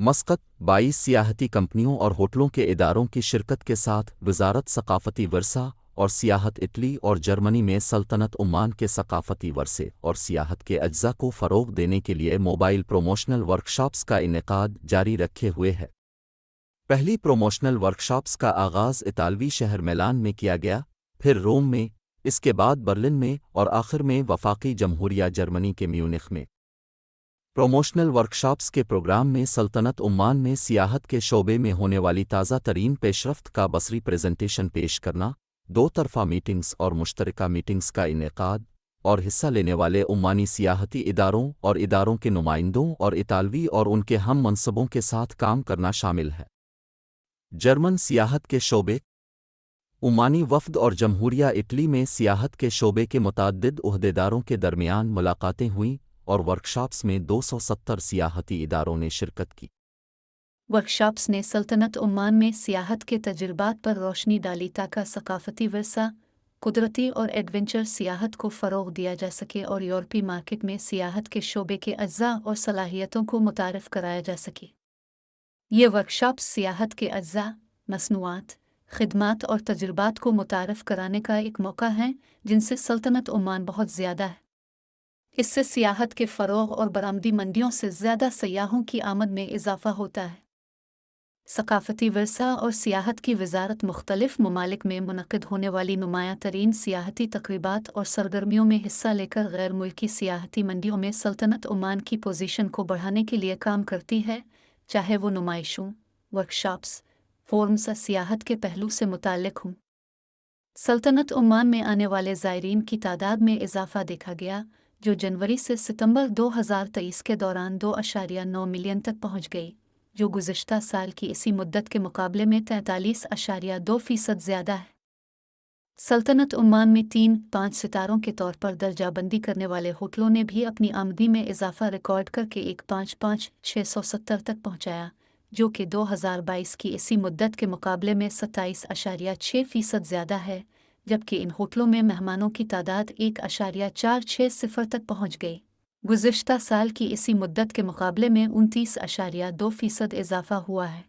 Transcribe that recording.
Muscat 22 سیاحتی کمپنیوں اور ہوٹلوں کے اداروں کی شرکت کے ساتھ وزارت ثقافتی ورثہ اور سیاحت اٹلی اور جرمنی میں سلطنت عمان کے ثقافتی ورثے اور سیاحت کے اجزاء کو فروغ دینے کے لیے موبائل پروموشنل ورکشاپس کا انعقاد جاری رکھے ہوئے ہے۔ پہلی پروموشنل ورکشاپس کا آغاز اطالوی شہر میلان میں کیا گیا، پھر روم میں، اس کے بعد برلن میں اور آخر میں وفاقی جمہوریہ جرمنی کے میونخ میں۔ پروموشنل ورکشاپس کے پروگرام میں سلطنت عمان میں سیاحت کے شعبے میں ہونے والی تازہ ترین پیش رفت کا بصری پریزنٹیشن پیش کرنا، دو طرفہ میٹنگز اور مشترکہ میٹنگز کا انعقاد، اور حصہ لینے والے عمانی سیاحتی اداروں اور اداروں کے نمائندوں اور اطالوی اور ان کے ہم منصبوں کے ساتھ کام کرنا شامل ہے۔ جرمن سیاحت کے شعبے، عمانی وفد اور جمہوریہ اٹلی میں سیاحت کے شعبے کے متعدد عہدیداروں کے درمیان ملاقاتیں ہوئیں اور ورکشاپس میں 270 سیاحتی اداروں نے شرکت کی۔ ورکشاپس نے سلطنت عمان میں سیاحت کے تجربات پر روشنی ڈالی تاکہ ثقافتی ورثہ، قدرتی اور ایڈونچر سیاحت کو فروغ دیا جا سکے اور یورپی مارکیٹ میں سیاحت کے شعبے کے اجزاء اور صلاحیتوں کو متعارف کرایا جا سکے۔ یہ ورکشاپس سیاحت کے اجزاء، مصنوعات، خدمات اور تجربات کو متعارف کرانے کا ایک موقع ہے جن سے سلطنت عمان بہت زیادہ ہے۔ اس سے سیاحت کے فروغ اور برآمدی منڈیوں سے زیادہ سیاحوں کی آمد میں اضافہ ہوتا ہے۔ ثقافتی ورثہ اور سیاحت کی وزارت مختلف ممالک میں منعقد ہونے والی نمایاں ترین سیاحتی تقریبات اور سرگرمیوں میں حصہ لے کر غیر ملکی سیاحتی منڈیوں میں سلطنت عمان کی پوزیشن کو بڑھانے کے لیے کام کرتی ہے، چاہے وہ نمائشوں، ورکشاپس، فورمز یا سیاحت کے پہلو سے متعلق ہوں۔ سلطنت عمان میں آنے والے زائرین کی تعداد میں اضافہ دیکھا گیا، جو جنوری سے ستمبر 2023 کے دوران 2.9 ملین تک پہنچ گئی، جو گزشتہ سال کی اسی مدت کے مقابلے میں 43.2% زیادہ ہے۔ سلطنت عمان میں 3-5 ستاروں کے طور پر درجہ بندی کرنے والے ہوٹلوں نے بھی اپنی آمدنی میں اضافہ ریکارڈ کر کے 1.5670 تک پہنچایا، جو کہ 2022 کی اسی مدت کے مقابلے میں 27.6% زیادہ ہے، جبکہ ان ہوٹلوں میں مہمانوں کی تعداد 1.460 تک پہنچ گئی۔ گزشتہ سال کی اسی مدت کے مقابلے میں 29.2% اضافہ ہوا ہے۔